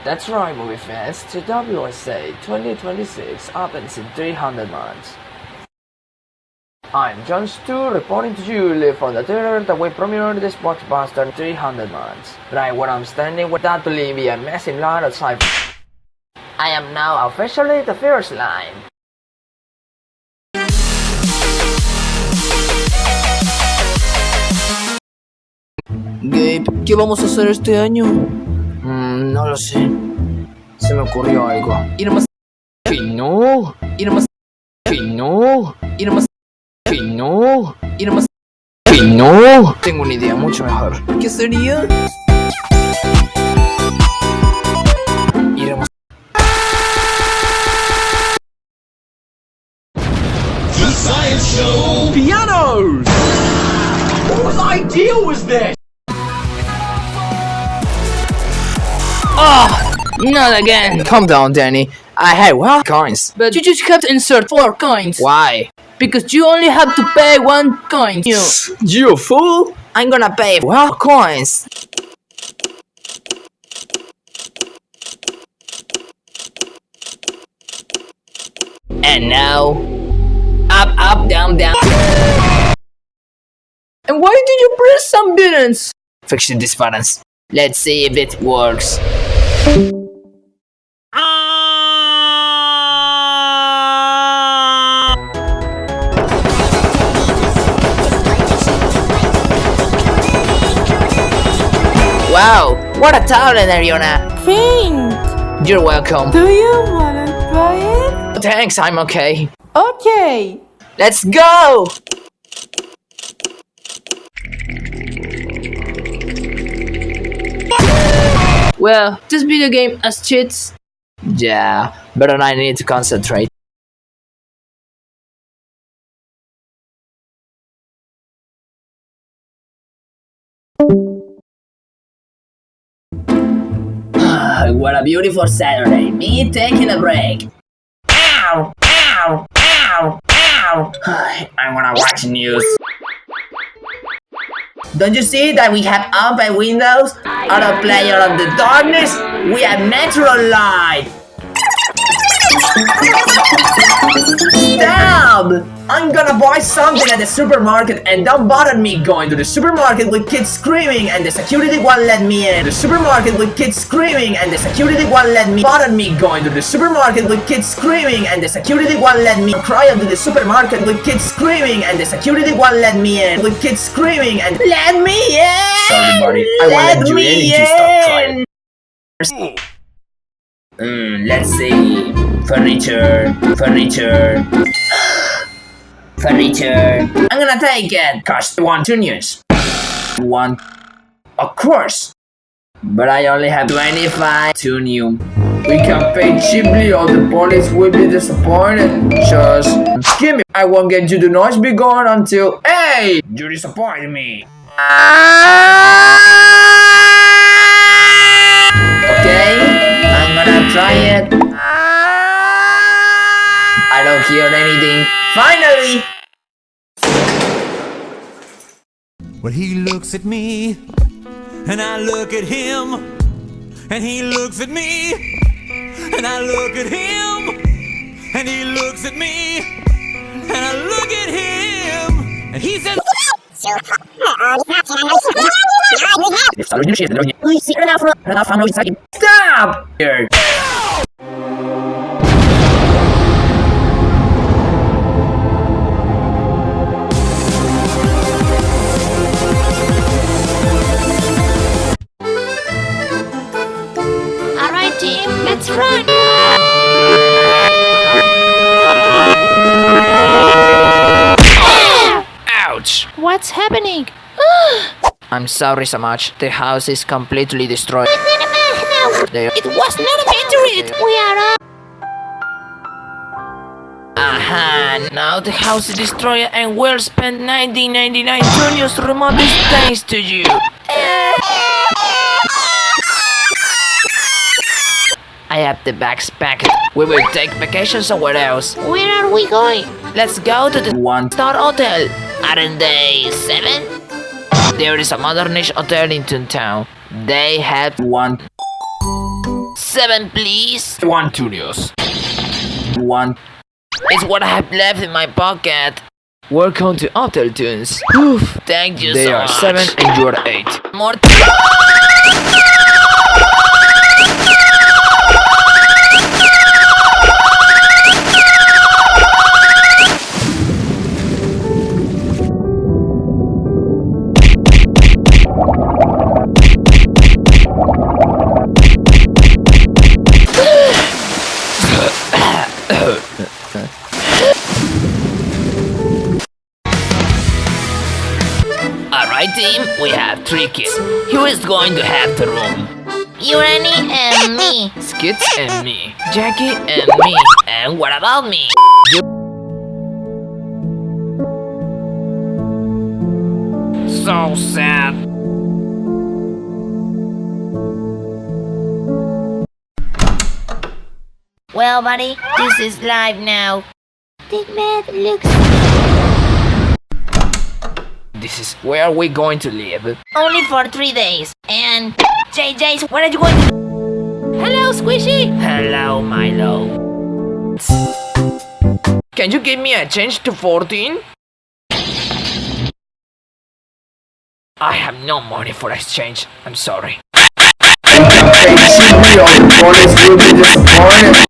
That's right, movie fans. The WSA 2026 opens in 300 months. I'm John Stu reporting to you live from the theater that we premiered this blockbuster 300 months. Right where I'm standing without believing me a massive line outside. I am now officially the first line. Gabe, ¿qué vamos a hacer este año? No lo sé. Se me ocurrió algo. Ir más. Que no. Ir más. Que no. Ir más. Que no. Ir más. Que no. Tengo una idea mucho mejor. ¿Qué sería? Iremos. The Science Show! Pianos! Whose idea was this? Oh, not again. Calm down, Danny. I had one coins. But you just have to insert 4 coins. Why? Because you only have to pay 1 coin. You fool! I'm gonna pay 1 coins. And now, up, up, down, down. And why did you press some buttons? Fixing these buttons. Let's see if it works. Wow! What a talent, Ariana! Think. You're welcome. Do you wanna try it? Thanks, I'm okay. Okay. Let's go! Well, this video game has cheats. Yeah, but I need to concentrate. What a beautiful Saturday. Me taking a break. Ow! Ow! Ow! Ow! I wanna watch news. Don't you see that we have open windows? Auto player of the darkness, we have natural light. Stop! I'm gonna buy something at the supermarket and don't bother me going to the supermarket with kids screaming and the security won't let me in. The supermarket with kids screaming and the security won't let me bother me going to the supermarket with kids screaming and the security won't let me cry into the supermarket with kids screaming and the security won't let me in. With kids screaming and let me in! Sorry, buddy. I won't let you in if you stop crying. Let's see. Furniture. I'm gonna take it. Cost 1 tunions. 1. Of course. But I only have 25 tunium. We can pay cheaply or the police will be disappointed. Just give me. I won't get you the noise be gone until. Hey! You disappointed me. Okay, I'm gonna try it. I don't hear anything. Finally! Well, he looks at me, and I look at him, and he looks at me, and I look at him, and he looks at me, and I look at him, and he says, Stop! Here. Alright team, let's run! Ouch! What's happening? I'm sorry so much. The house is completely destroyed. No, There. it was not a meteorite! We are up! Aha! Now the house is destroyed and we'll spend 1999 tunions to remove this thanks to you. I have the bags packed. We will take vacation somewhere else. Where are we going? Let's go to the 1-star hotel. Aren't they 7? There is a modernish hotel in Toontown. They have one 7, please. 1 Tunios. 1. It's what I have left in my pocket. Welcome to Hotel Tunes. Thank you They so are much. 7 and you are 8. More. Alright team, we have 3 kids. Who is going to have the room? Urani and me. Skits and me. Jackie and me. And what about me? So sad. Well, buddy, this is live now. Big man looks. This is where we going to live. Only for 3 days. And JJ's, what are you going to do? Hello, Squishy. Hello, Milo. Can you give me a change to 14? I have no money for exchange. I'm sorry. Hey, cheap your bonus will be destroyed.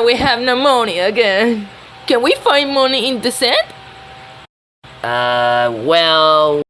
We have no money again. Can we find money in the set? Well,